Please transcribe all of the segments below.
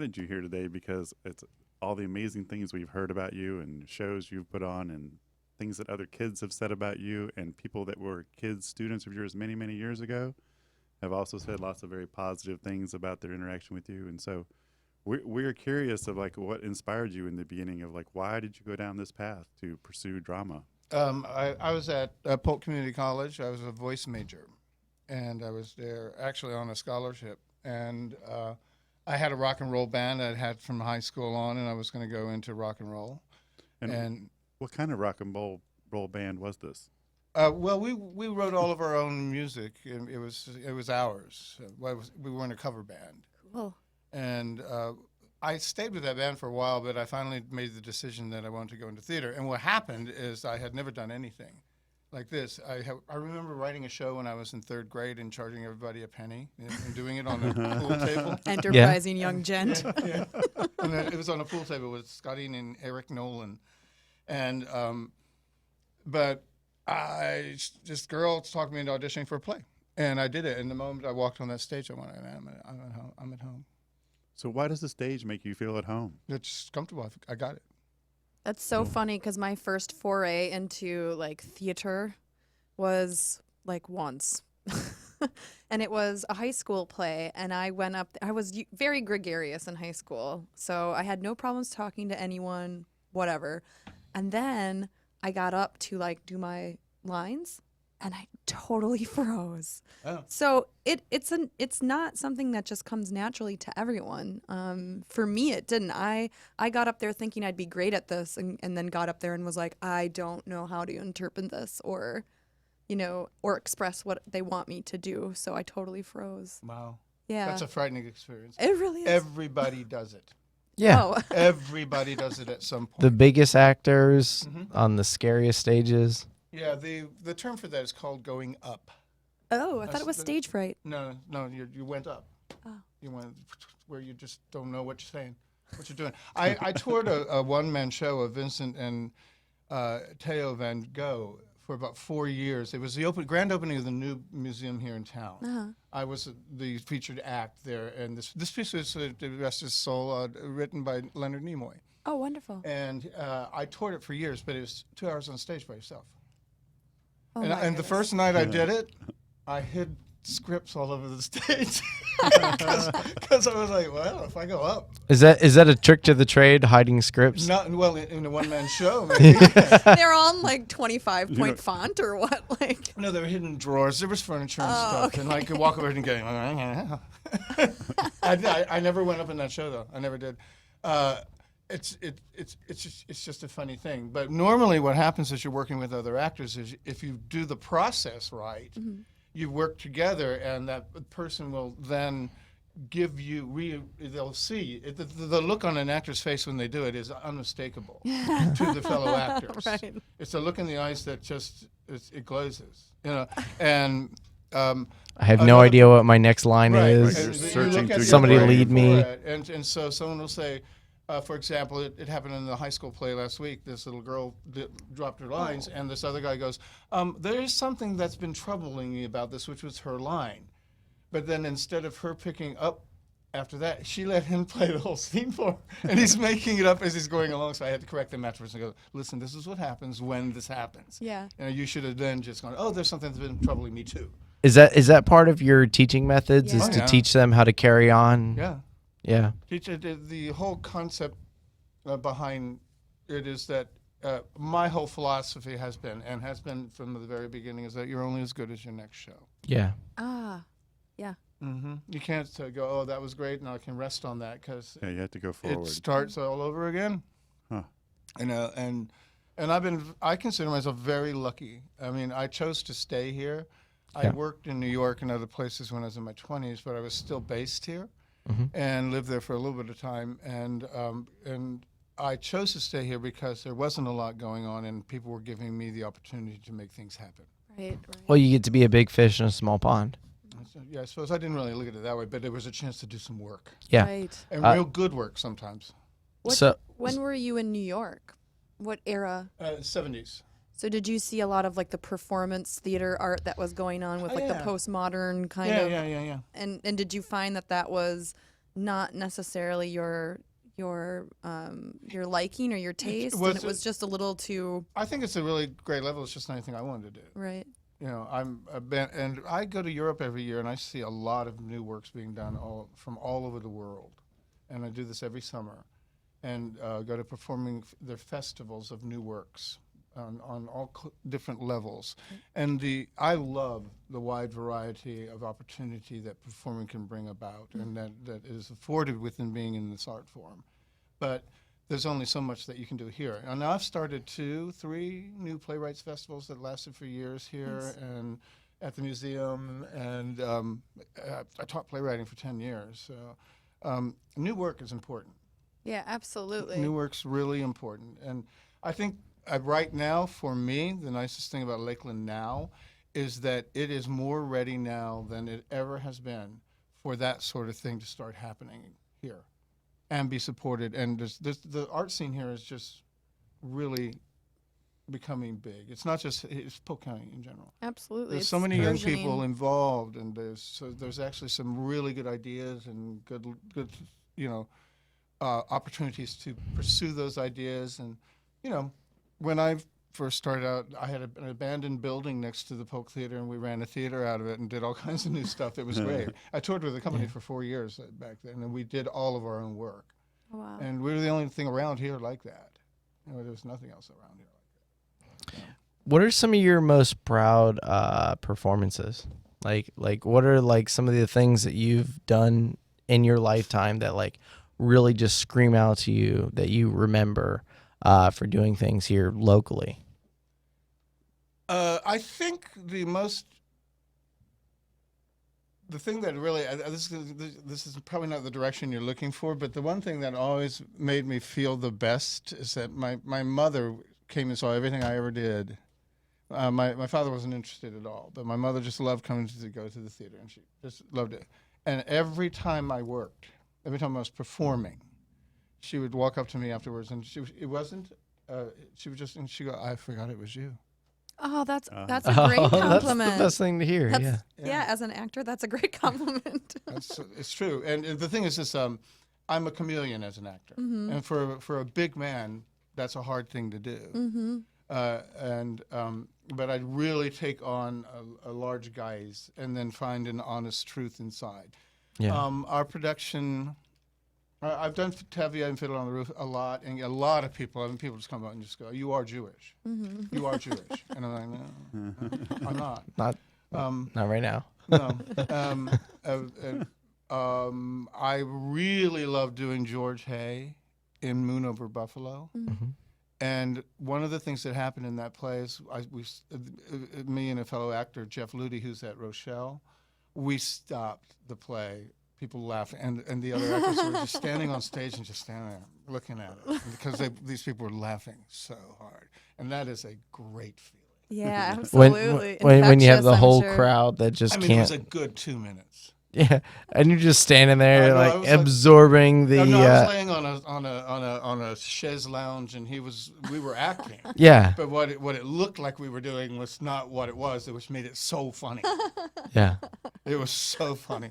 wanted you here today because it's all the amazing things we've heard about you and shows you've put on and things that other kids have said about you and people that were kids, students of yours many, many years ago have also said lots of very positive things about their interaction with you. And so we're curious of like what inspired you in the beginning of like, why did you go down this path to pursue drama? I was at Polk Community College. I was a voice major, and I was there actually on a scholarship. And I had a rock and roll band I'd had from high school on, and I was going to go into rock and roll. And what kind of rock and roll band was this? Well, we wrote all of our own music. It was ours. We weren't a cover band. Cool. And I stayed with that band for a while, but I finally made the decision that I wanted to go into theater. And what happened is I had never done anything like this. I remember writing a show when I was in third grade and charging everybody a penny and doing it on a pool table. Enterprising young gent. Yeah. And it was on a pool table with Scotty and Eric Nolan. And but this girl talked me into auditioning for a play, and I did it. And the moment I walked on that stage, I went, I'm at home. So why does the stage make you feel at home? It's comfortable. I got it. That's so funny because my first foray into like theater was like once. And it was a high school play, and I went up. I was very gregarious in high school, so I had no problems talking to anyone, whatever. And then I got up to like do my lines, and I totally froze. Oh. So it's not something that just comes naturally to everyone. For me, it didn't. I got up there thinking I'd be great at this, and then got up there and was like, I don't know how to interpret this or express what they want me to do. So I totally froze. Wow. Yeah. That's a frightening experience. It really is. Everybody does it. Yeah. Oh. Everybody does it at some point. The biggest actors on the scariest stages. Yeah, the term for that is called going up. Oh, I thought it was stage fright. No, you went up. Oh. You went where you just don't know what you're saying, what you're doing. I toured a one-man show of Vincent and Theo Van Gogh for about 4 years. It was the grand opening of the new museum here in town. Uh-huh. I was the featured act there, and this piece was The Rest Is Soul, written by Leonard Nimoy. Oh, wonderful. And I toured it for years, but it was 2 hours on stage by yourself. Oh, And the first night I did it, I hid scripts all over the stage because I was like, well, if I go up. Is that a trick to the trade, hiding scripts? Not well in a one-man show. Maybe. They're on like 25-point font or what? Like No, there were hidden drawers. There was furniture and stuff, okay. and I could walk over and go. I never went up in that show though. I never did. It's just a funny thing. But normally, what happens is you're working with other actors. Is if you do the process right, you work together, and that person will then give you. They'll see it, the look on an actor's face when they do it is unmistakable to the fellow actors. Right. It's a look in the eyes that just it glazes, And I have no idea what my next line right, is. You're And searching look at through Somebody your brain. lead me. And so someone will say, for example, it happened in the high school play last week. This little girl dropped her lines, and this other guy goes, there is something that's been troubling me about this, which was her line. But then instead of her picking up after that, she let him play the whole scene for her. And he's making it up as he's going along, so I had to correct him afterwards and go, listen, this is what happens when this happens. Yeah. You should have then just gone, oh, there's something that's been troubling me too. Is that part of your teaching methods? Yeah. Is Oh, to yeah. teach them how to carry on? Yeah. Yeah. The whole concept behind it is that my whole philosophy has been from the very beginning is that you're only as good as your next show. Yeah. Yeah. You can't go, oh, that was great, and I can rest on that because Yeah, you have to go forward. it starts all over again. Huh. And I consider myself very lucky. I mean, I chose to stay here. I Yeah. worked in New York and other places when I was in my 20s, but I was still based here and lived there for a little bit of time. And I chose to stay here because there wasn't a lot going on, and people were giving me the opportunity to make things happen. Right. Well, you get to be a big fish in a small pond. So, yeah, I suppose I didn't really look at it that way, but there was a chance to do some work, Yeah. Right. and real good work sometimes. When were you in New York? What era? 70s. So did you see a lot of like the performance theater art that was going on with like the yeah. postmodern kind Yeah, of? yeah. And did you find that was not necessarily your liking or your taste, and it was just a little too I think it's a really great level. It's just not anything I wanted to do. right. You know, and I go to Europe every year, and I see a lot of new works being done from all over the world, and I do this every summer, and go to performing their festivals of new works on all different levels, and I love the wide variety of opportunity that performing can bring about, and that is afforded within being in this art form, but there's only so much that you can do here. And I've started 2-3 new playwrights festivals that lasted for years here and at the museum. And I taught playwriting for 10 years. So new work is important. Yeah, absolutely. New work's really important. And I think right now, for me, the nicest thing about Lakeland now is that it is more ready now than it ever has been for that sort of thing to start happening here and be supported. And the art scene here is just really becoming big. It's not just it's Polk County in general. Absolutely. There's It's so many young burgeoning. people involved, and there's actually some really good ideas and good opportunities to pursue those ideas. And when I first started out, I had an abandoned building next to the Polk Theater, and we ran a theater out of it and did all kinds of new stuff. It was great. I toured with the company for 4 years back then, and we did all of our own work. Oh, wow. And we were the only thing around here like that. There's nothing else around here like that. What are some of your most proud performances? Like what are like some of the things that you've done in your lifetime that like really just scream out to you that you remember for doing things here locally? I think the thing that really, this is probably not the direction you're looking for, but the one thing that always made me feel the best is that my mother came and saw everything I ever did. My father wasn't interested at all, but my mother just loved coming to go to the theater, and she just loved it. And every time I worked, every time I was performing, she would walk up to me afterwards, and she would just, and she go, "I forgot it was you." Oh, that's a great compliment. That's the best thing to hear. That's- Yeah. yeah, as an actor, that's a great compliment. It's true. And the thing is this, I'm a chameleon as an actor. Mm-hmm. And for a big man, that's a hard thing to do. Mm-hmm. But I'd really take on a large guise and then find an honest truth inside. Yeah. Our production, I've done Tevye and Fiddler on the Roof a lot, and a lot of people just come out and just go, "You are Jewish. Mm-hmm. You are Jewish." And I'm like, "No, I'm not." Not right now. No. I really love doing George Hay in Moon Over Buffalo. Mm-hmm. And one of the things that happened in that play is me and a fellow actor, Jeff Ludy, who's at Rochelle, we stopped the play. People laughed, and the other actors were just standing on stage and just standing there looking at it because these people were laughing so hard. And that is a great feeling. Yeah, absolutely. When you have Infectious, the I'm whole sure. crowd that just I mean, can't. it was a good 2 minutes. Yeah, and you're just standing there I like was like- absorbing the. I was laying on a chaise lounge, and we were acting. Yeah, But what it looked like we were doing was not what it was, which made it so funny. yeah, It was so funny.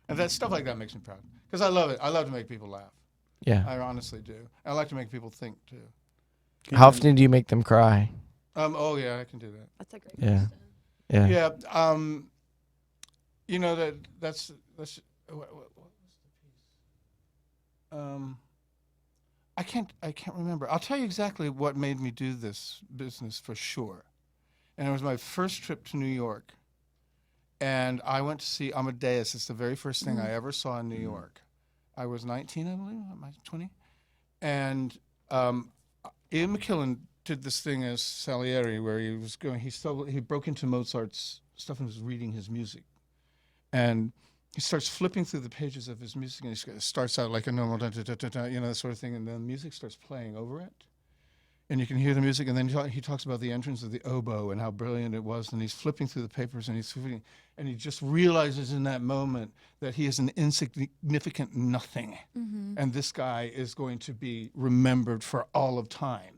And that stuff like that makes me proud. Because I love it. I love to make people laugh. yeah. I honestly do. I like to make people think, too. How often do you make them cry? Oh, yeah, I can do that. That's a great Yeah, question. yeah. Yeah. You know, that's what was the piece? I can't remember. I'll tell you exactly what made me do this business for sure. And it was my first trip to New York. And I went to see Amadeus. It's the very first thing I ever saw in New York. I was 19, I believe. Am I 20? And Ian McKellen did this thing as Salieri, where he broke into Mozart's stuff and was reading his music. And he starts flipping through the pages of his music, and he starts out like a normal, that sort of thing, and then the music starts playing over it. And you can hear the music, and then he talks about the entrance of the oboe and how brilliant it was, and he's flipping through the papers, and and he just realizes in that moment that he is an insignificant nothing, and this guy is going to be remembered for all of time.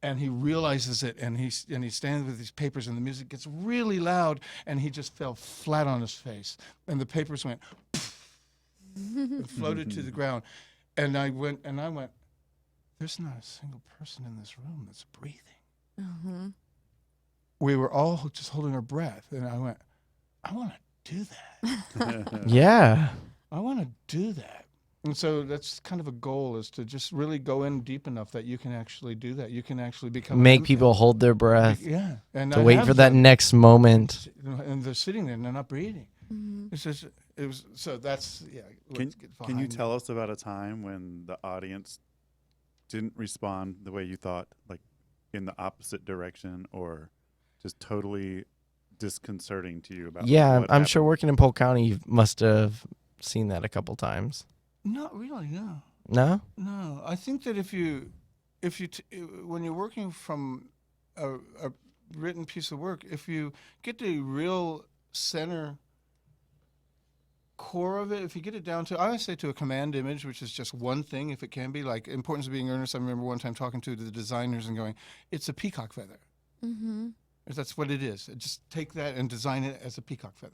And he realizes it, and he stands with these papers, and the music gets really loud, and he just fell flat on his face, and the papers went, It floated to the ground. And I went, there's not a single person in this room that's breathing. Mm-hmm. We were all just holding our breath. And I went, I want to do that. Yeah. I want to do that. And so that's kind of a goal, is to just really go in deep enough that you can actually do that. You can actually become Make people hold their breath yeah, and to I wait have for that done- next moment. And they're sitting there and they're not breathing. Mm-hmm. It's just, it was, so that's, yeah. let's get Can you behind tell us about a time when the audience didn't respond the way you thought, like in the opposite direction, or just totally disconcerting to you about? Yeah, what I'm sure happened? working in Polk County, you must have seen that a couple times. Not really, no. No? No, I think that if you when you're working from a written piece of work, if you get the real center core of it, if you get it down to, I always say, to a command image, which is just one thing, if it can be, like Importance of Being Earnest. I remember one time talking to the designers and going, it's a peacock feather. Mm-hmm. That's what it is. Just take that and design it as a peacock feather.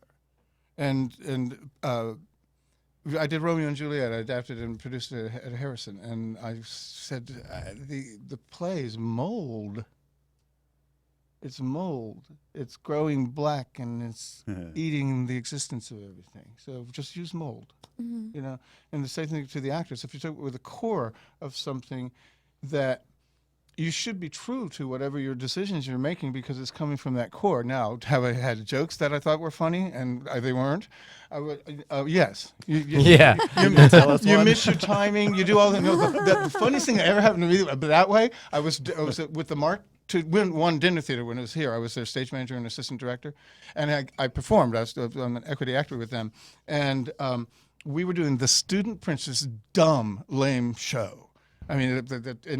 And I did Romeo and Juliet. I adapted and produced it at Harrison, and I said, the play is mold. It's mold. It's growing black, and it's eating the existence of everything. So just use mold, Mm-hmm. you know. And the same thing to the actors. If you talk with the core of something, that you should be true to whatever your decisions you're making, because it's coming from that core. Now, have I had jokes that I thought were funny and they weren't? I would, yes. Yeah. You miss your timing. You do all the. No, the funniest thing that ever happened to me that way, I was with the Mark to win one dinner theater when it was here. I was their stage manager and assistant director, and I performed. I was I'm an equity actor with them, and we were doing the Student Princess dumb lame show. I mean,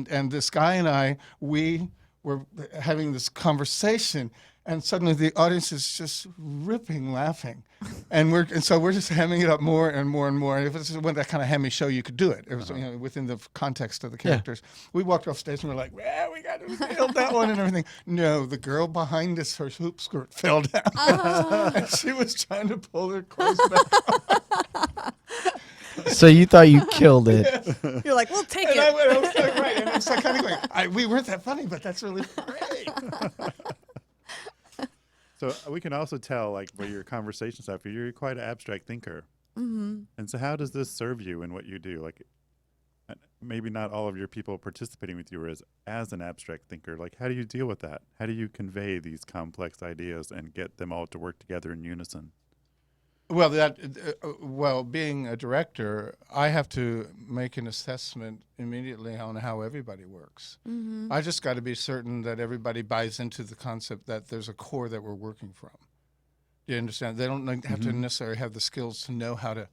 and this guy and I, we were having this conversation, and suddenly the audience is just ripping laughing, and so we're just hamming it up more and more and more. And if it's that kind of hammy show, you could do it. It was within the context of the characters. We walked off stage and we're like, "Yeah, we nailed that one and everything." No, the girl behind us, her hoop skirt fell down, and she was trying to pull her clothes back. So you thought you killed it. You're like, we'll take And it. I was like, right, and it's like kind of going, we weren't that funny, but that's really great. So we can also tell, like, by your conversation stuff, you're quite an abstract thinker. Mm-hmm. And so how does this serve you in what you do? Like, maybe not all of your people participating with you are as an abstract thinker. Like, how do you deal with that? How do you convey these complex ideas and get them all to work together in unison? Well, being a director, I have to make an assessment immediately on how everybody works. Mm-hmm. I just got to be certain that everybody buys into the concept that there's a core that we're working from. Do you understand? They don't have to necessarily have the skills to know how to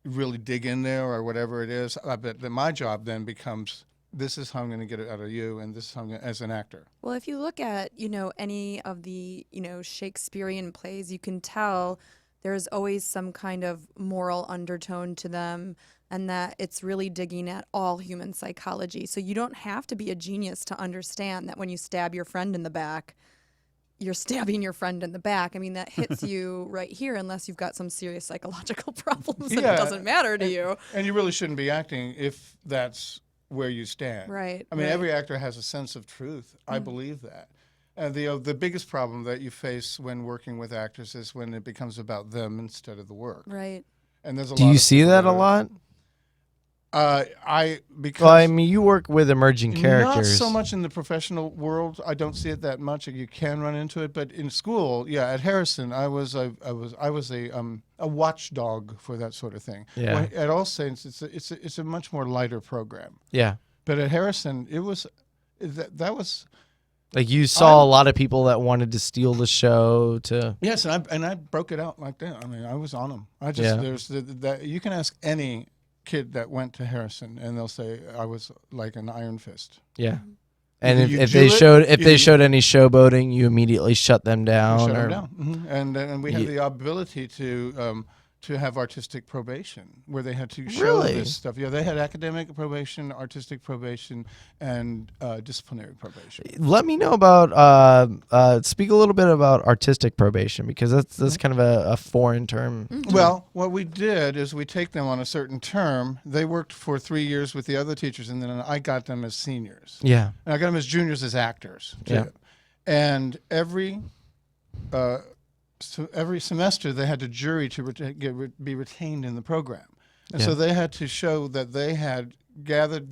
really dig in there or whatever it is. But my job then becomes, this is how I'm going to get it out of you, and this is how I'm gonna, as an actor. Well, if you look at, any of the, Shakespearean plays, you can tell there's always some kind of moral undertone to them, and that it's really digging at all human psychology. So you don't have to be a genius to understand that when you stab your friend in the back, you're stabbing your friend in the back. I mean, that hits you right here, unless you've got some serious psychological problems and it doesn't matter to you. And you really shouldn't be acting if that's where you stand. Right. I mean, right. every actor has a sense of truth. I believe that. And the biggest problem that you face when working with actors is when it becomes about them instead of the work. Right. And there's a Do lot you of see people that a are- lot? Because Well, I mean, you work with emerging characters. not so much in the professional world. I don't see it that much. You can run into it, but in school, yeah, at Harrison, I was a watchdog for that sort of thing. Yeah. Well, at All Saints, it's a much more lighter program. Yeah. But at Harrison, it was that was. Like you saw a lot of people that wanted to steal the show to. Yes, and I broke it out like that. I mean, I was on them. There's that you can ask any kid that went to Harrison, and they'll say I was like an iron fist. Yeah. And Either you if do they it, showed if they you- showed any showboating, you immediately shut them down. Shut or, them down. And we have the ability to to have artistic probation, where they had to show Really? this stuff. Yeah, they had academic probation, artistic probation, and disciplinary probation. Let me know about speak a little bit about artistic probation, because that's kind of a foreign term. Well, what we did is we take them on a certain term. They worked for 3 years with the other teachers, and then I got them as seniors. Yeah. And I got them as juniors as actors, too. Yeah. And every semester they had a jury to be retained in the program. And Yeah. so they had to show that they had gathered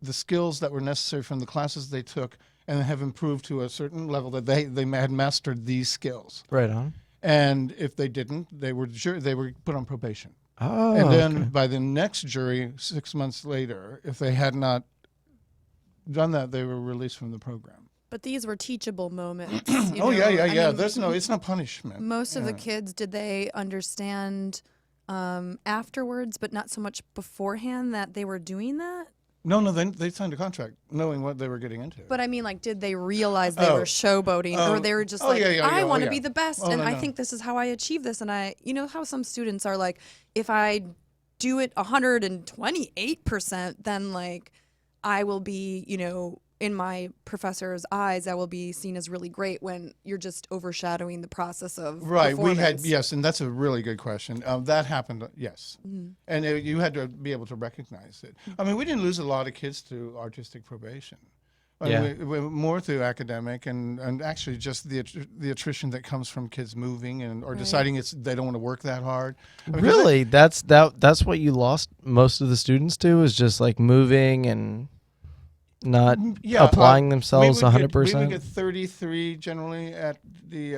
the skills that were necessary from the classes they took and have improved to a certain level, that they had mastered these skills. Right on. And if they didn't, they were put on probation. Oh. And then okay. by the next jury, 6 months later, if they had not done that, they were released from the program. But these were teachable moments. Oh, yeah. I mean, It's no punishment. Most of the kids, did they understand afterwards, but not so much beforehand that they were doing that? No, they signed a contract knowing what they were getting into. But I mean, like, did they realize they Oh. were showboating, or they were just Oh, like, yeah, I want to yeah. be the best, Oh, and no, I no. think this is how I achieve this, and you know how some students are like, if I do it 128%, then like I will be, in my professor's eyes, I will be seen as really great, when you're just overshadowing the process of Right, performance. yes, and that's a really good question. That happened, yes. And you had to be able to recognize it. I mean, we didn't lose a lot of kids through artistic probation. I mean, Yeah. we more through academic and actually just the attrition that comes from kids moving or deciding they don't want to work that hard. I mean, 'cause Really? That's what you lost most of the students to, is just like moving and not Yeah, applying themselves we would 100%. We would get 33 generally at the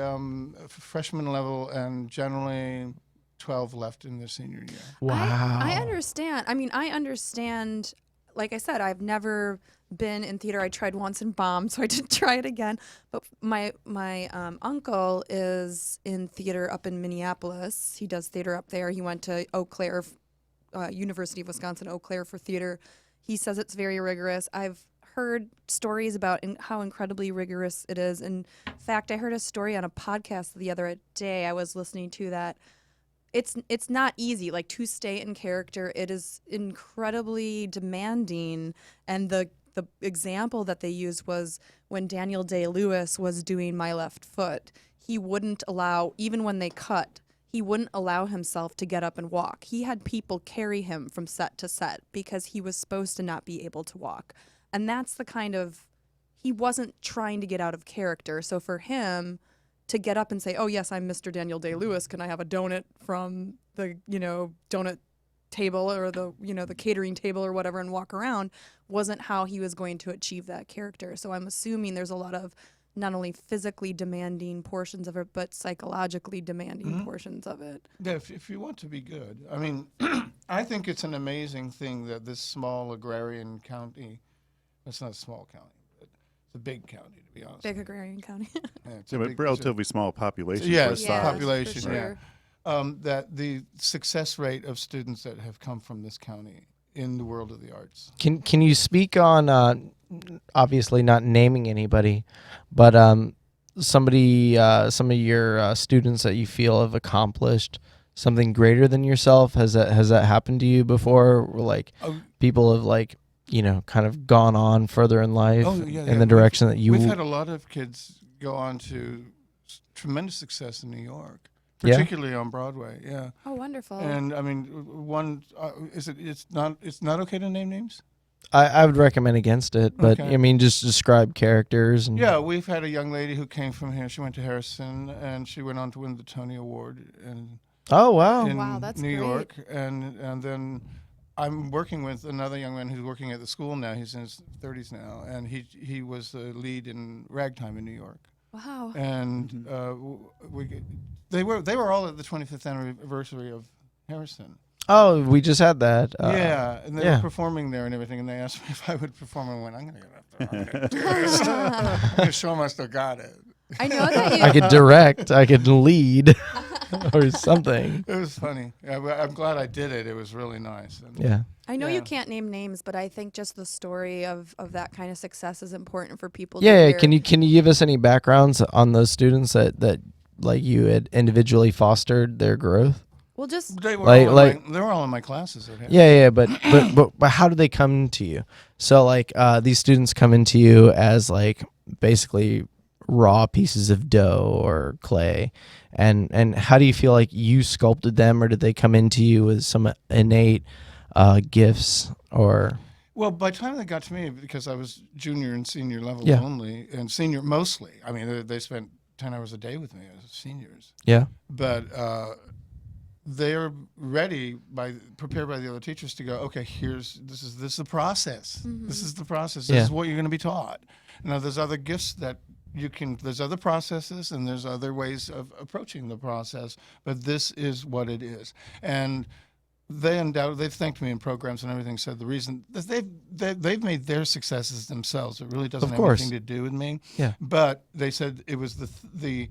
freshman level, and generally 12 left in their senior year. Wow. I understand. I mean, I understand. Like I said, I've never been in theater. I tried once and bombed, so I didn't try it again. But my uncle is in theater up in Minneapolis. He does theater up there. He went to Eau Claire, University of Wisconsin, Eau Claire for theater. He says it's very rigorous. I've heard stories about how incredibly rigorous it is. In fact, I heard a story on a podcast the other day I was listening to that it's not easy, like, to stay in character. It is incredibly demanding. And the example that they used was when Daniel Day-Lewis was doing My Left Foot. He wouldn't allow, even when they cut, he wouldn't allow himself to get up and walk. He had people carry him from set to set because he was supposed to not be able to walk. And that's the kind of, he wasn't trying to get out of character. So for him to get up and say, oh, yes, I'm Mr. Daniel Day-Lewis, can I have a donut from the, donut table or the catering table or whatever, and walk around, wasn't how he was going to achieve that character. So I'm assuming there's a lot of not only physically demanding portions of it, but psychologically demanding portions of it. Yeah, if you want to be good. I mean, I think it's an amazing thing that this small agrarian county, it's not a small county, but it's a big county, to be honest. Big agrarian county. Yeah, it's Yeah, a but big- relatively small population. Yes, for its size. population, for yeah. sure. That the success rate of students that have come from this county in the world of the arts. Can you speak on obviously not naming anybody, but some of your students that you feel have accomplished something greater than yourself? Has that happened to you before? Where, like, people have, like, kind of gone on further in life in the direction that you. We've had a lot of kids go on to tremendous success in New York, Yeah? particularly on Broadway. Yeah. Oh, wonderful. And I mean, one it's not okay to name names. I would recommend against it, but Okay. I mean, just describe characters and. Yeah, we've had a young lady who came from here. She went to Harrison, and she went on to win the Tony Award in Oh wow. Wow, that's New great. York. And then I'm working with another young man who's working at the school now. He's in his 30s now, and he was the lead in Ragtime in New York. Wow. And they were all at the 25th anniversary of Harrison. Oh, we just had that. Yeah, and they yeah. were performing there and everything, and they asked me if I would perform, and I went, I'm going to get up there. I'm going to do this. I'm going to show them I still got it. I know that you. I could direct. I could lead, or something. It was funny. Yeah, but I'm glad I did it. It was really nice. And Yeah. I know Yeah. you can't name names, but I think just the story of that kind of success is important for people to Yeah. hear. Can you give us any backgrounds on those students that like you had individually fostered their growth? Well, just They were, they were all in my classes. Yeah, but how do they come to you? So like these students come into you as like basically raw pieces of dough or clay, and how do you feel like you sculpted them, or did they come into you with some innate gifts or? Well, by the time they got to me, because I was junior and senior level Yeah. only, and senior mostly. I mean, they spent 10 hours a day with me as seniors. Yeah. But they're prepared by the other teachers to go, okay, this is the process. This is the process. This is what you're going to be taught. Now, there's other gifts that there's other processes and there's other ways of approaching the process, but this is what it is. And they've thanked me in programs and everything, said the reason they've made their successes themselves. It really doesn't have anything to do with me. Yeah. But they said it was the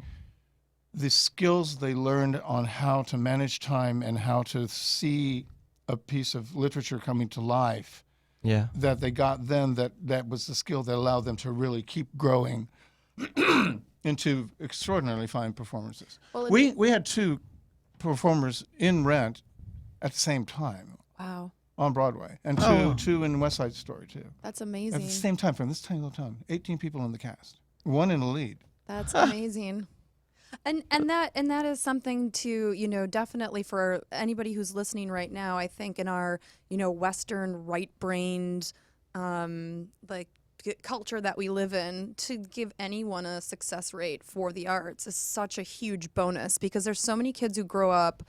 skills they learned on how to manage time and how to see a piece of literature coming to life. Yeah. That they got then, that was the skill that allowed them to really keep growing into extraordinarily fine performances. Well, we had 2 performers in Rent at the same time. Wow. On Broadway, and two in West Side Story too. That's At amazing. the same time, from this tiny little town, 18 people in the cast, 1 in the lead. That's amazing. And that is something to, definitely for anybody who's listening right now, I think in our, Western right-brained, culture that we live in, to give anyone a success rate for the arts is such a huge bonus, because there's so many kids who grow up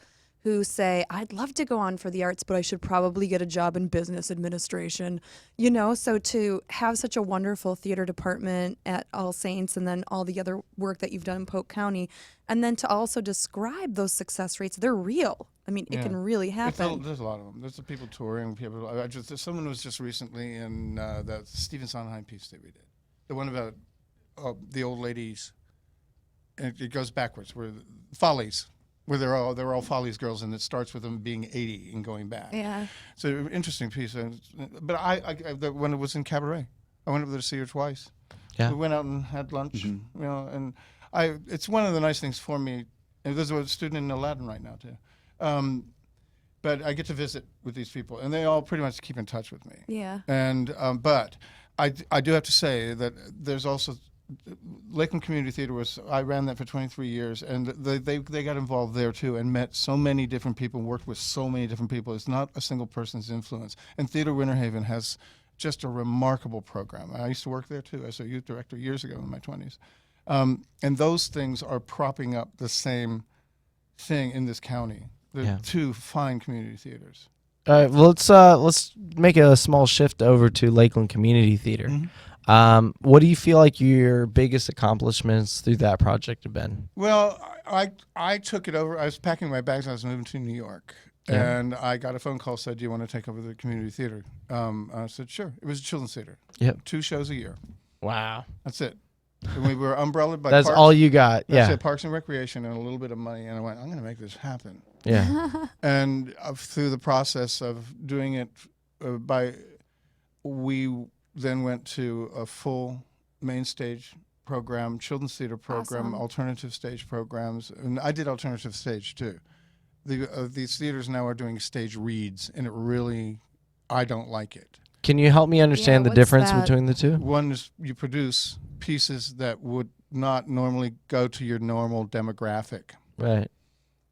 who say, I'd love to go on for the arts, but I should probably get a job in business administration, so to have such a wonderful theater department at All Saints, and then all the other work that you've done in Polk County, and then to also describe those success rates, they're real. I mean, it can really happen. There's a lot of them. There's the people touring. Someone was just recently in that Stephen Sondheim piece that we did, the one about the old ladies, and it goes backwards, where Follies, where they're all Follies girls, and it starts with them being 80 and going back. Yeah. So an interesting piece. But when it was in Cabaret, I went over there to see her twice. Yeah. We went out and had lunch, and it's one of the nice things for me. And there's a student in Aladdin right now too. But I get to visit with these people, and they all pretty much keep in touch with me. Yeah. And but I do have to say that there's also Lakeland Community Theater I ran that for 23 years, and they got involved there too, and met so many different people, worked with so many different people. It's not a single person's influence. And Theater Winter Haven has just a remarkable program. I used to work there too as a youth director years ago in my 20s. And those things are propping up the same thing in this county. They're 2 fine community theaters. All right, well, let's make a small shift over to Lakeland Community Theater. What do you feel like your biggest accomplishments through that project have been? Well, I took it over. I was packing my bags and I was moving to New York. Yeah. And I got a phone call, said, do you want to take over the community theater? I said, sure. It was a children's theater. Yep. 2 shows a year. Wow. That's it. And we were umbrellaed by That's Parks. all you got. That's Yeah. it, Parks and Recreation and a little bit of money. And I went, I'm going to make this happen. Yeah. And through the process of doing it, we then went to a full main stage program, children's theater program, Awesome. alternative stage programs. And I did alternative stage too. These theaters now are doing stage reads, and I don't like it. Can you help me understand the what's difference that? between the two? One is you produce pieces that would not normally go to your normal demographic, Right.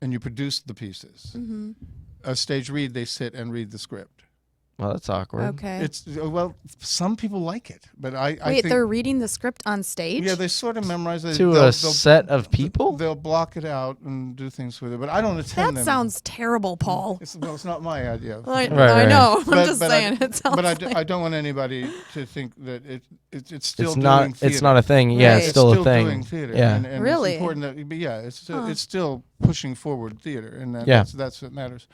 and you produce the pieces. Mm-hmm. A stage read, they sit and read the script. Well, that's awkward. Okay. Some people like it, but I Wait, think they're reading the script on stage? yeah, they sort of memorize it. To a set of people? They'll block it out and do things with it, but I don't attend That them. sounds terrible, Paul. It's not my idea. I Right. know. I'm But- just but saying. It sounds But like... I don't want anybody to think that it's still It's doing not. theater. It's not a thing. Yeah, Right. it's still a doing thing. theater. Yeah. And Really? it's important that, but yeah, Huh. it's still pushing forward theater, and Yeah. that's what matters.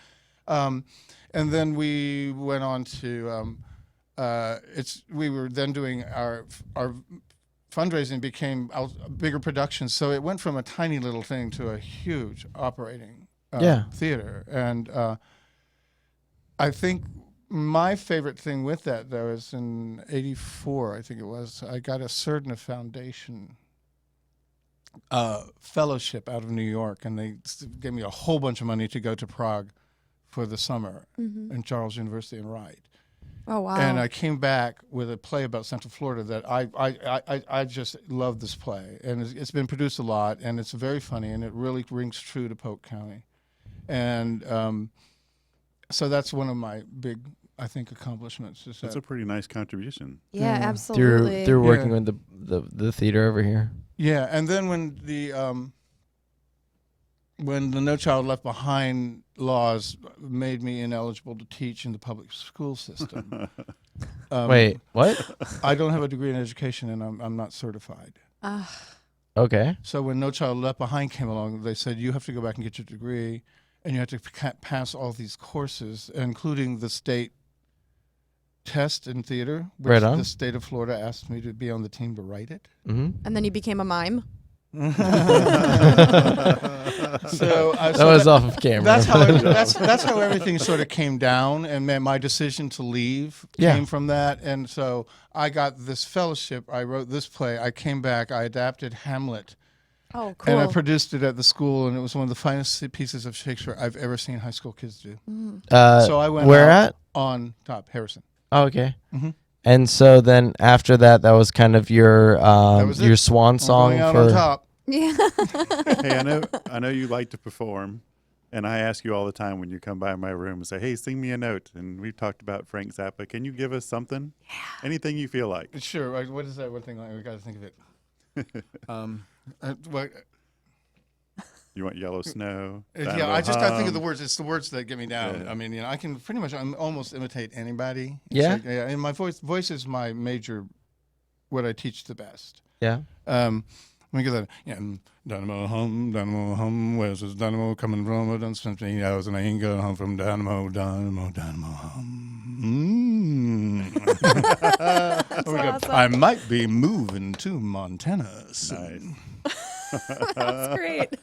And then we went on to we were then doing our fundraising became bigger productions, so it went from a tiny little thing to a huge operating theater. And I think my favorite thing with that, though, is in '84, I think it was, I got a Surdna Foundation fellowship out of New York, and they gave me a whole bunch of money to go to Prague for the summer in Charles University and write. Oh wow. And I came back with a play about Central Florida that I just love this play, and it's been produced a lot, and it's very funny, and it really rings true to Polk County, and so that's one of my big, I think, accomplishments. Is That's that, a pretty nice contribution. yeah, Yeah. absolutely. Through working Yeah. with the theater over here. yeah, and then when the No Child Left Behind laws made me ineligible to teach in the public school system. Wait, what? I don't have a degree in education, and I'm not certified. Okay. So when No Child Left Behind came along, they said you have to go back and get your degree, and you have to pass all these courses, including the state test in theater, which Right on. the state of Florida asked me to be on the team to write it. Mm-hmm. And then you became a mime. So That was off of camera. that's how everything sort of came down, and my decision to leave Yeah. came from that. And so I got this fellowship. I wrote this play. I came back. I adapted Hamlet. Oh, cool. And I produced it at the school, and it was one of the finest pieces of Shakespeare I've ever seen high school kids do. So I went where out at? on top, Harrison. Oh, okay. Mhm. And so then after that, that was kind of your was your it. swan I'm song going out for. on top. Yeah. Hey, I know you like to perform, and I ask you all the time when you come by my room and say, "Hey, sing me a note." And we've talked about Frank Zappa. Can you give us something? Yeah. Anything you feel like. Sure. What is that one thing? We got to think of it. What, You want Yellow Snow? yeah, I just got to think of the Hum? words. It's the words that get me down. Yeah. I mean, I can pretty much almost imitate anybody. It's Yeah? like, yeah. And my voice is my major, what I teach the best. Yeah. Let me get that. Yeah, dynamo hum. Where's this dynamo coming from? I done spent 15 hours and I ain't got home from dynamo hum. We got, awesome. I might be moving to Montana soon. That's great.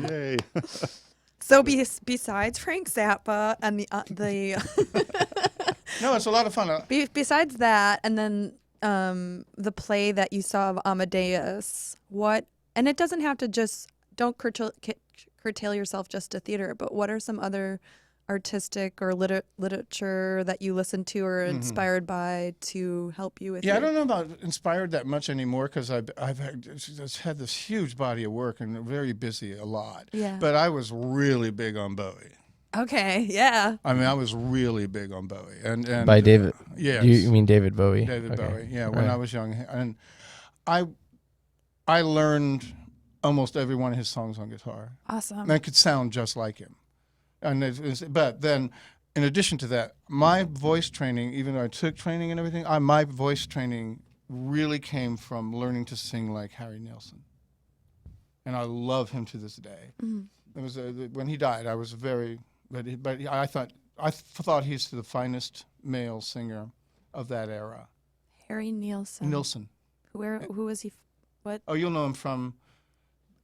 Yay. So besides Frank Zappa and the No, it's a lot of fun. besides that, and then the play that you saw of Amadeus, what? And it doesn't have to just don't curtail yourself just to theater, but what are some other artistic or literature that you listen to or inspired by to help you with? Yeah, I your- don't know about inspired that much anymore because I've just had this huge body of work and very busy a lot. Yeah. But I was really big on Bowie. Okay. Yeah. I mean, I was really big on Bowie. And By David. Yes. You mean David Bowie? David Okay. Bowie. Yeah, when Right. I was young, and I learned almost every one of his songs on guitar. Awesome. And I could sound just like him. And but then, in addition to that, my voice training, even though I took training and everything, my voice training really came from learning to sing like Harry Nilsson. And I love him to this day. It was when he died, I was very, but I thought he's the finest male singer of that era. Harry Nilsson. Nilsson. Who was he? What? Oh, you'll know him from.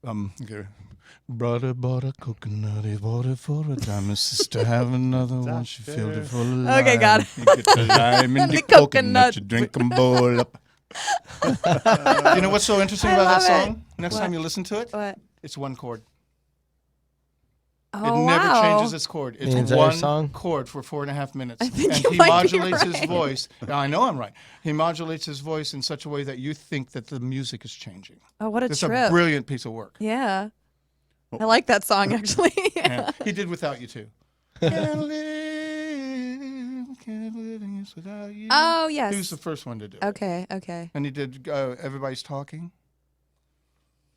Okay. Brother bought a coconut, he bought it for a dime. His sister have another one, she filled it full of lime. Okay, got it. You get the lime in The the coconut, coconut. you drink them bowl up. You know what's so interesting I about that love it. song? Next What? time you listen to it, What? it's one chord. Oh, It never wow. changes its chord. It's entire one song? chord for 4.5 minutes. I think and you he might be modulates his right. voice. Now, I know I'm right. He modulates his voice in such a way that you think that the music is changing. Oh, what a It's trip. a brilliant piece of work. Yeah. I like that song actually. Yeah. He did Without You too. Can't live without you. Oh, He yes. was the first one to do it. Okay. Okay. And he did Everybody's Talking.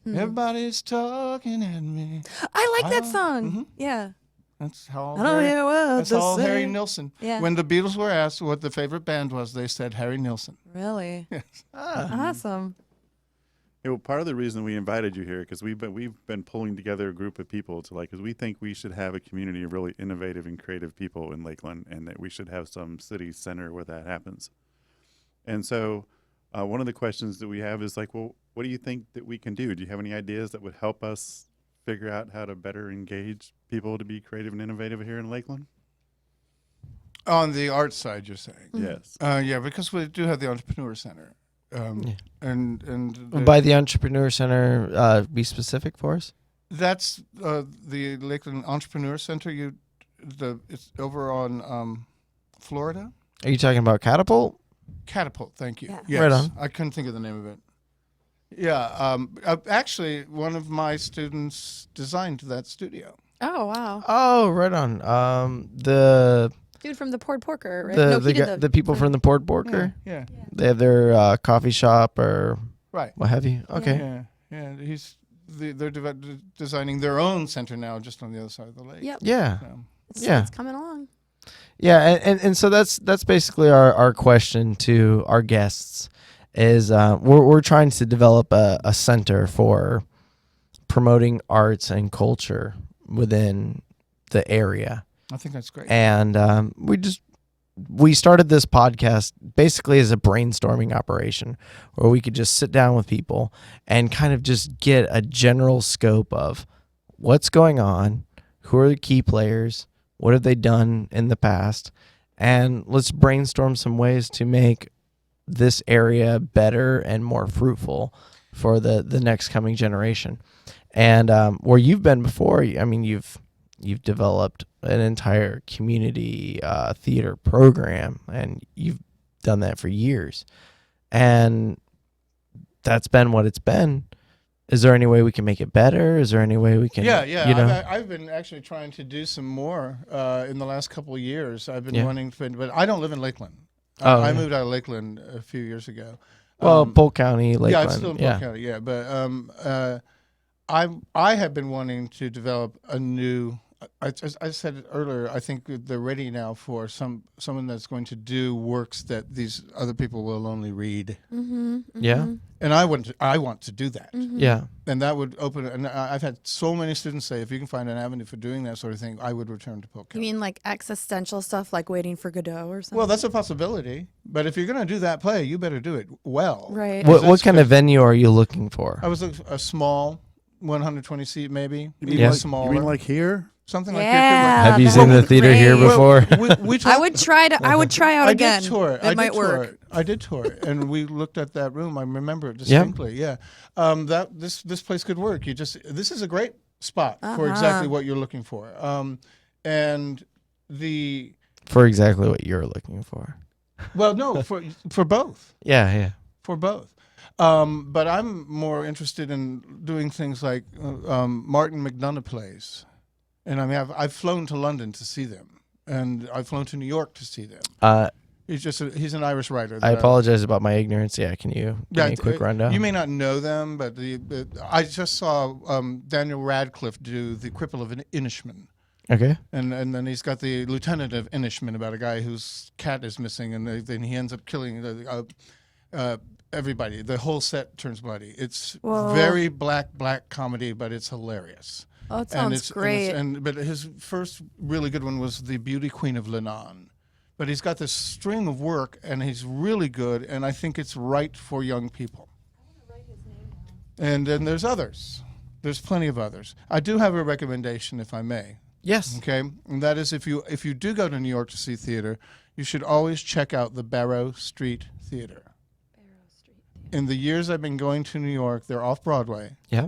Hmm. Everybody's talking at me. I like that Oh, song. mhm. Yeah. That's how I don't hear what that's to all Harry say. Nilsson. Yeah. When the Beatles were asked what the favorite band was, they said Harry Nilsson. Really? Yes. Awesome. Yeah, well, part of the reason we invited you here because we've been pulling together a group of people to because we think we should have a community of really innovative and creative people in Lakeland, and that we should have some city center where that happens. And so, one of the questions that we have is well, what do you think that we can do? Do you have any ideas that would help us figure out how to better engage people to be creative and innovative here in Lakeland? On the art side, you're saying? Yes. Yeah, because we do have the Entrepreneur Center, Yeah. And By the Entrepreneur Center, be specific for us. that's the Lakeland Entrepreneur Center. It's over on Florida. Are you talking about Catapult? Catapult. Thank you. Yeah. Yes, Right on. I couldn't think of the name of it. Yeah. Actually, one of my students designed that studio. Oh wow, Oh, right on. The dude from the Poured Porker, right? the No, the, he did the people from the Port Borker. Yeah. They have their coffee shop or Right. what have you. Okay. Yeah. Yeah. They're designing their own center now, just on the other side of the lake. Yep. Yeah. Yeah. It's coming along. Yeah, and so that's basically our question to our guests is we're trying to develop a center for promoting arts and culture within the area, I think that's great. and we started this podcast basically as a brainstorming operation where we could just sit down with people and kind of just get a general scope of what's going on, who are the key players, what have they done in the past, and let's brainstorm some ways to make this area better and more fruitful for the next coming generation. And where you've been before, I mean, you've developed an entire community theater program, and you've done that for years. And that's been what it's been. Is there any way we can make it better? Is there any way we can? Yeah. You know? I've been actually trying to do some more in the last couple of years. I've been Yeah. wanting to, but I don't live in Lakeland. Oh, I yeah. moved out of Lakeland a few years ago. Well, Polk County, Lakeland. Yeah, it's still in Polk County. Yeah, but I have been wanting to develop a new. I said it earlier. I think they're ready now for someone that's going to do works that these other people will only read, Mm-hmm. Yeah. and I want to do that. Yeah. And that would open. And I've had so many students say, if you can find an avenue for doing that sort of thing, I would return to Polk You County. mean like existential stuff, like Waiting for Godot or something? Well, that's a possibility. But if you're going to do that play, you better do it well. right. What kind of venue are you looking for? I was a small 120 seat, maybe. You mean, Yeah. like, Smaller. you mean like here? Something Yeah. Have you that seen would the be theater here great. before? we I would try to. I would try out I again. did tour it. It might work. It. I did tour it, and we looked at that room. I remember it distinctly. Yeah, that this place could work. This is a great spot for exactly what you're looking for. And the For exactly what you're looking for. well, no, for both. Yeah, yeah. For both. But I'm more interested in doing things like Martin McDonough plays. And I mean, I've flown to London to see them, and I've flown to New York to see them. He's an Irish writer. I apologize about my ignorance. Yeah, can you give me a quick rundown? You may not know them, but I just saw Daniel Radcliffe do The Cripple of Inishmaan. Okay. And then he's got the Lieutenant of Inishmaan about a guy whose cat is missing, and then he ends up killing everybody. The whole set turns bloody. It's Whoa. very black comedy, but it's hilarious. Oh, it sounds great. But his first really good one was The Beauty Queen of Lebanon. But he's got this string of work, and he's really good, and I think it's right for young people. And then there's others. There's plenty of others. I do have a recommendation, if I may. Yes. Okay, and that is if you do go to New York to see theater, you should always check out the Barrow Street Theater. In the years I've been going to New York, they're off Broadway. Yeah.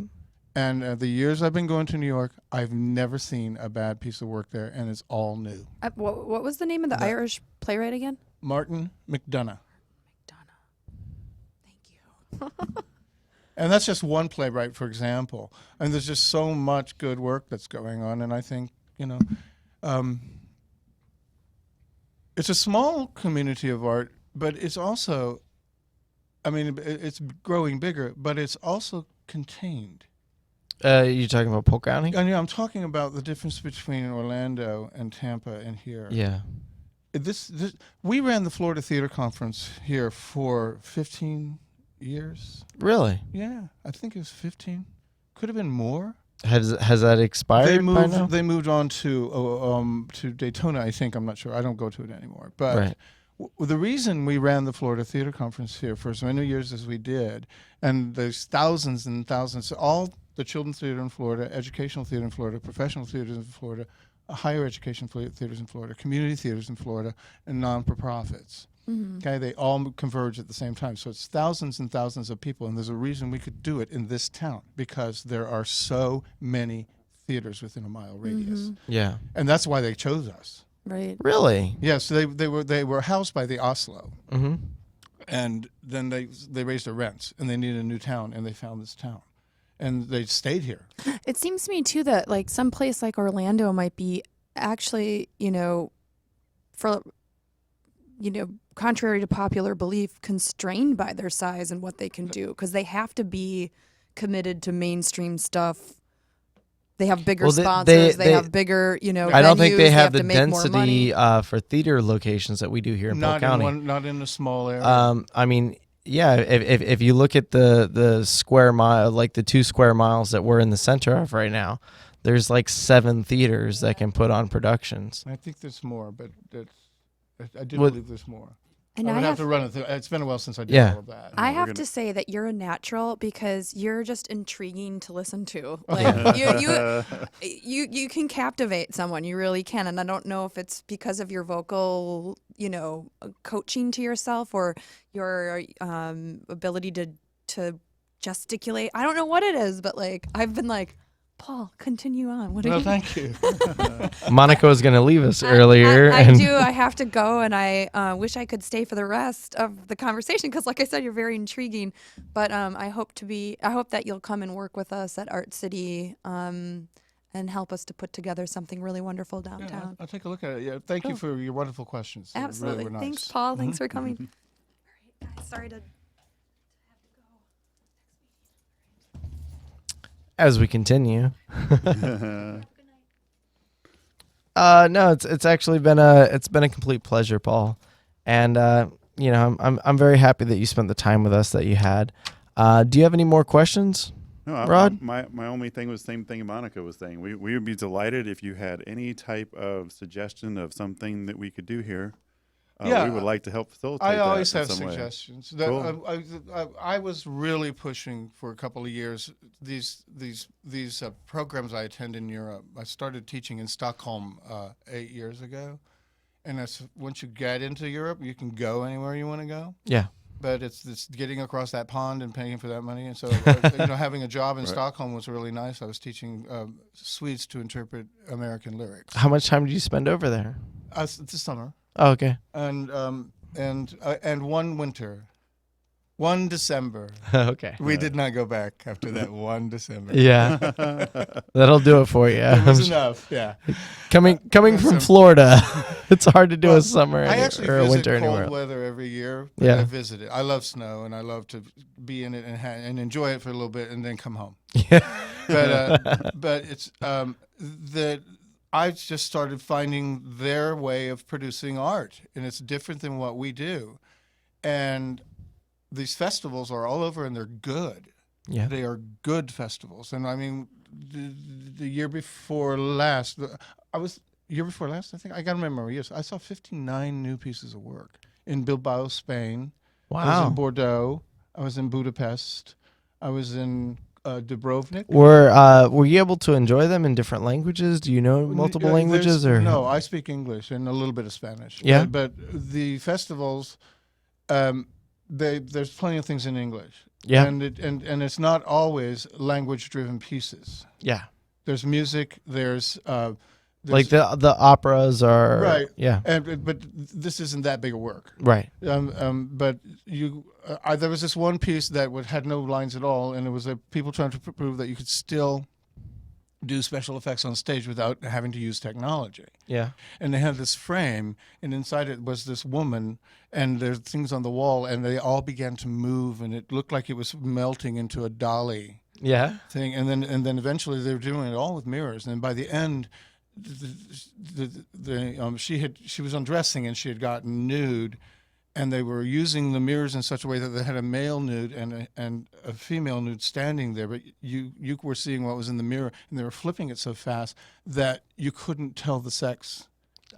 And the years I've been going to New York, I've never seen a bad piece of work there, and it's all new. What was the name of the Irish playwright again? Martin McDonough. Thank you. And that's just one playwright, for example. And there's just so much good work that's going on, and I think, it's a small community of art, but it's also, it's growing bigger, but it's also contained. You talking about Polk County? And I'm talking about the difference between Orlando and Tampa and here. Yeah. We ran the Florida Theater Conference here for 15 years. Really? Yeah, I think it was 15. Could have been more. Has that expired by now? They moved on to Daytona, I think. I'm not sure. I don't go to it anymore. But Right. The reason we ran the Florida Theater Conference here for as many years as we did, and there's thousands and thousands, all the children's theater in Florida, educational theater in Florida, professional theaters in Florida, higher education theaters in Florida, community theaters in Florida, and non-for-profits. Okay, they all converge at the same time. So it's thousands and thousands of people, and there's a reason we could do it in this town because there are so many theaters within a mile radius, Yeah. and that's why they chose us. Right. Really? Yes, they were housed by the Oslo, Mm-hmm. and then they raised their rents, and they needed a new town, and they found this town, and they stayed here. It seems to me too that like some place like Orlando might be actually, contrary to popular belief, constrained by their size and what they can do because they have to be committed to mainstream stuff. They have bigger Well, sponsors. They they- have bigger, I don't think venues, they have the to make more money. density for theater locations that we do here in Polk County. Not in a small area. I mean, yeah, if you look at the square mile, like the 2 square miles that we're in the center of right now, there's like 7 theaters that can put on productions. I think there's more, but I do What- believe there's more. And I would I have to run it through. It's been a while since I did Yeah. all of that. I we're have gonna- to say that you're a natural because you're just intriguing to listen to. Like you can captivate someone. You really can. And I don't know if it's because of your vocal, coaching to yourself or your ability to gesticulate. I don't know what it is, but like I've been like, Paul, continue on. What are No, you? thank you. Monica was going to leave us earlier. I and do. I have to go, and I wish I could stay for the rest of the conversation because, like I said, you're very intriguing. But I hope that you'll come and work with us at Art City and help us to put together something really wonderful Yeah, downtown. I'll take a look at it. Yeah, thank you for your wonderful questions. They Absolutely. Really were nice. Thanks, Paul. Thanks for coming. All right, guys. Sorry to. As we continue. No, it's actually been a complete pleasure, Paul, and I'm very happy that you spent the time with us that you had. Do you have any more questions? No, Rod? my only thing was the same thing Monica was saying. We would be delighted if you had any type of suggestion of something that we could do here. Yeah, we would like to help facilitate I that always in have some way. suggestions. Cool. I was really pushing for a couple of years these programs I attend in Europe. I started teaching in Stockholm 8 years ago, and once you get into Europe, you can go anywhere you want to go. Yeah. But it's getting across that pond and paying for that money. And so, having a job in Stockholm was really nice. I was teaching Swedes to interpret American lyrics. How much time did you spend over there? This summer. Oh, okay. And one winter, one December, Okay. we did not go back after that one December. Yeah. That'll do it for you. It was enough. Yeah. Coming from Florida, it's hard to do a summer I actually or a visit winter cold anywhere. weather every year. But Yeah. I visit it. I love snow, and I love to be in it and enjoy it for a little bit, and then come home. Yeah. But it's that I just started finding their way of producing art, and it's different than what we do. And these festivals are all over, and they're good. Yeah. They are good festivals. And I mean, the year before last, I think, I got to remember, yes, I saw 59 new pieces of work in Bilbao, Spain. I was Wow. in Bordeaux. I was in Budapest. I was in Dubrovnik. Were you able to enjoy them in different languages? Do you know multiple languages or No, I speak English and a little bit of Spanish. Yeah. But the festivals, there's plenty of things in English. Yeah. And it's not always language-driven pieces. Yeah. There's music. There's Like the operas are right. Yeah. But this isn't that big a work. Right. But there was this one piece that had no lines at all, and it was people trying to prove that you could still do special effects on stage without having to use technology. Yeah. And they had this frame, and inside it was this woman, and there's things on the wall, and they all began to move, and it looked like it was melting into a dolly Yeah. thing. And then eventually they were doing it all with mirrors, and by the end, she was undressing and she had gotten nude, and they were using the mirrors in such a way that they had a male nude and a female nude standing there, but you were seeing what was in the mirror, and they were flipping it so fast that you couldn't tell the sex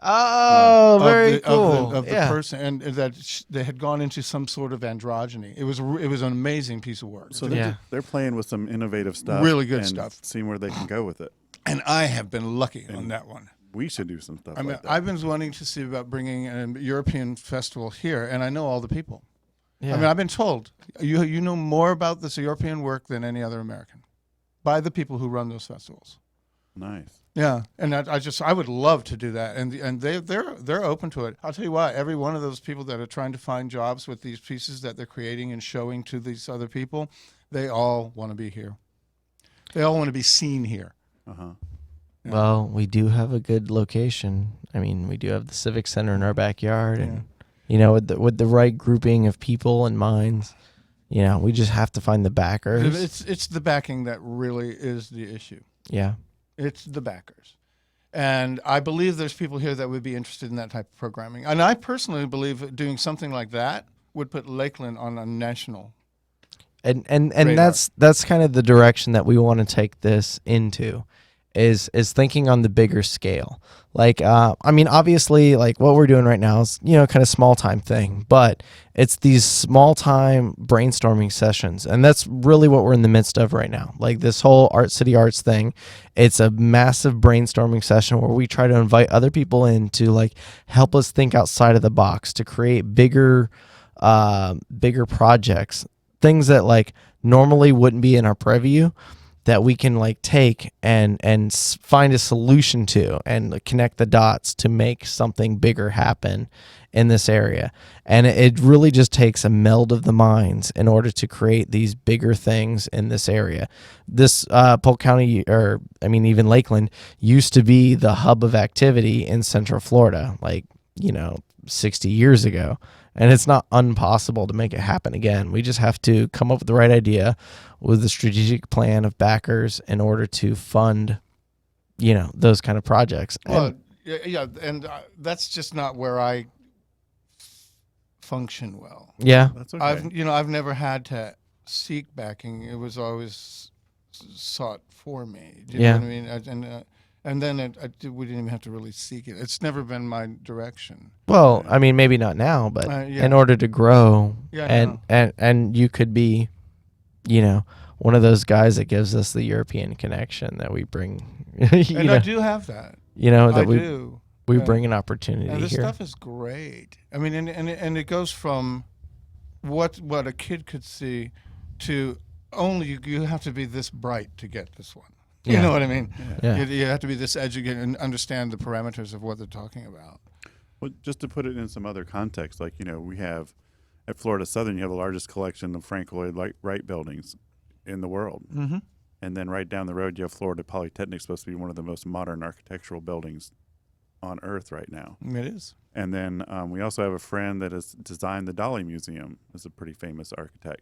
Oh, very cool. of the Yeah. person, and that they had gone into some sort of androgyny. It was an amazing piece of work. So Yeah. they're playing with some innovative stuff. Really good and stuff. Seeing where they can go with it. And I have been lucky on that one. we should do some stuff I mean, like that. I've been wanting to see about bringing a European festival here, and I know all the people. Yeah. I mean, I've been told you know more about this European work than any other American by the people who run those festivals. Nice. Yeah, and I would love to do that, and they're open to it. I'll tell you what, every one of those people that are trying to find jobs with these pieces that they're creating and showing to these other people, they all want to be here. They all want to be seen here. Uh-huh. Yeah. Well, we do have a good location. I mean, we do have the Civic Center in our backyard, and with the right grouping of people and minds, we just have to find the backers. It's the backing that really is the issue. Yeah. It's the backers. And I believe there's people here that would be interested in that type of programming. And I personally believe doing something like that would put Lakeland on a national And radar. that's kind of the direction that we want to take this into, is thinking on the bigger scale. Like, I mean, obviously, like what we're doing right now is, kind of small time thing, but it's these small time brainstorming sessions. And that's really what we're in the midst of right now. Like this whole Art City Arts thing, it's a massive brainstorming session where we try to invite other people in to like help us think outside of the box, to create bigger projects, things that like normally wouldn't be in our purview, that we can like take and find a solution to and connect the dots to make something bigger happen in this area. And it really just takes a meld of the minds in order to create these bigger things in this area. This Polk County, or I mean even Lakeland, used to be the hub of activity in Central Florida, like 60 years ago. And it's not impossible to make it happen again. We just have to come up with the right idea with a strategic plan of backers in order to fund, those kind of projects. Well, yeah, and that's just not where I function well. Yeah. That's okay. I've never had to seek backing. It was always sought for me. Do you know what I mean? And then we didn't even have to really seek it. It's never been my direction. Well, I mean, maybe not now, but in order to grow, and you could be, one of those guys that gives us the European connection that we bring. And I do have that. That we Yeah. bring an opportunity And this here. stuff is great. I mean, and it goes from what a kid could see to only you have to be this bright to get this one. You Yeah. know what I mean? Yeah. You have to be this educated and understand the parameters of what they're talking about. Well, just to put it in some other context, like, we have at Florida Southern, you have the largest collection of Frank Lloyd Wright buildings in the world. Mm-hmm. And then right down the road, you have Florida Polytechnic, supposed to be one of the most modern architectural buildings on earth right now. It is. And then we also have a friend that has designed the Dolly Museum, is a pretty famous architect.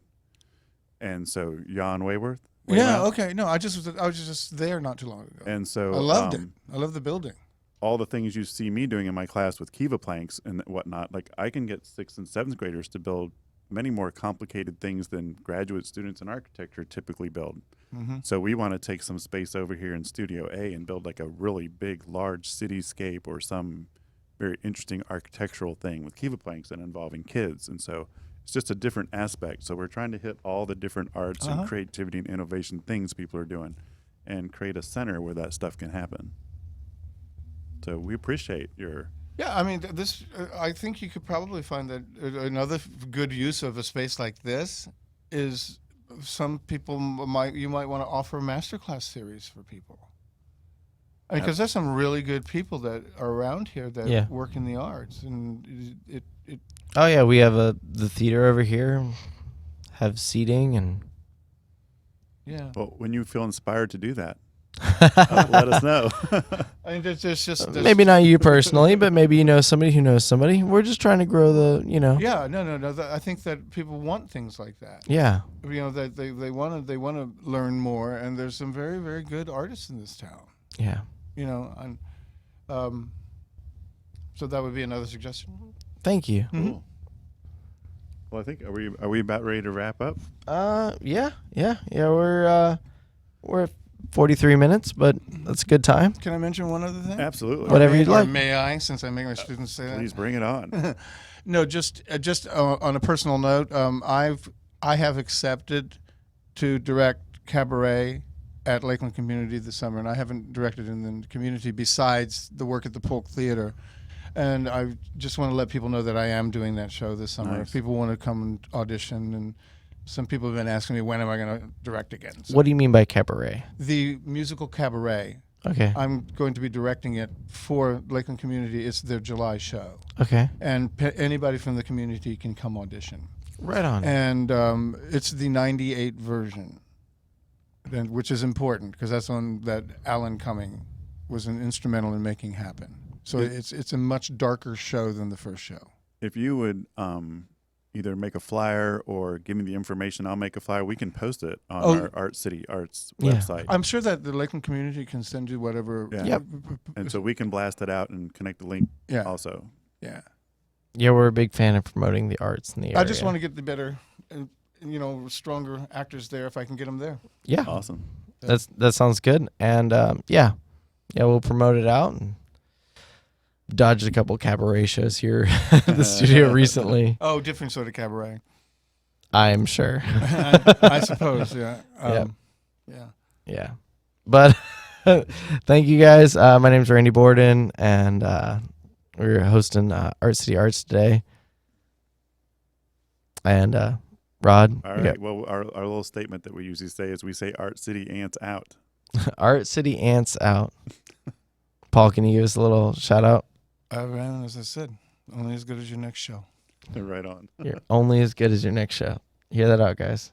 And so Jan Wayworth. Yeah. Okay. No, I was just there not too long ago. And so I loved it. I love the building. all the things you see me doing in my class with Kiva planks and whatnot, like I can get 6th and 7th graders to build many more complicated things than graduate students in architecture typically build. Mm-hmm. So we want to take some space over here in Studio A and build like a really big, large cityscape or some very interesting architectural thing with Kiva planks and involving kids. And so it's just a different aspect. So we're trying to hit all the different arts and creativity and innovation things people are doing and create a center where that stuff can happen. So we appreciate your... Yeah, I mean, this. I think you could probably find that another good use of a space like this is some people might want to offer a masterclass series for people. I mean, because there's some really good people that are around here that work in the arts, and it Oh yeah, we have the theater over here, have seating and. yeah. Well, when you feel inspired to do that, let us know. I mean, there's just Maybe not you personally, but maybe you know somebody who knows somebody. We're just trying to grow the, Yeah, no. I think that people want things like that. Yeah. That they want to learn more, and there's some very, very good artists in this town. Yeah. And so that would be another suggestion. Thank you. Mm-hmm. Cool. Well, I think are we about ready to wrap up? Yeah. We're at 43 minutes, but that's a good time. Can I mention one other thing? Absolutely. Whatever you'd Or like. may I, since I make my students say that? Please bring it on. No, just on a personal note, I have accepted to direct cabaret at Lakeland Community this summer, and I haven't directed in the community besides the work at the Polk Theater. And I just want to let people know that I am doing that show this summer. Nice. If people want to come and audition, and some people have been asking me, when am I going to direct again? So What do you mean by cabaret? the musical Cabaret, Okay. I'm going to be directing it for Lakeland Community. It's their July show. Okay. And anybody from the community can come audition. Right on. And it's the 98 version, which is important because that's one that Alan Cumming was an instrumental in making happen. So it's a much darker show than the first show. If you would either make a flyer or give me the information, I'll make a flyer. We can post it on our Art City Arts Yeah. website. I'm sure that the Lakeland community can send you whatever. Yeah. Yep. And so we can blast it out and connect the link Yeah. also. Yeah. Yeah, we're a big fan of promoting the arts in the area. I just want to get the better, stronger actors there if I can get them there. Yeah, Awesome. that sounds good. And yeah, we'll promote it out and dodged a couple cabaret shows here at the studio recently. Oh, different sort of cabaret. I'm sure. I suppose, yeah. Yep. Yeah. Yeah. But thank you guys. My name's Randy Borden, and we're hosting Art City Arts today. And Rod, All we right. Well, our little statement that we usually say is we say Art City Ants out. got Art City Ants out. Paul, can you give us a little shout out? Man, as I said, only as good as your next show. Right on. You're only as good as your next show. Hear that out, guys.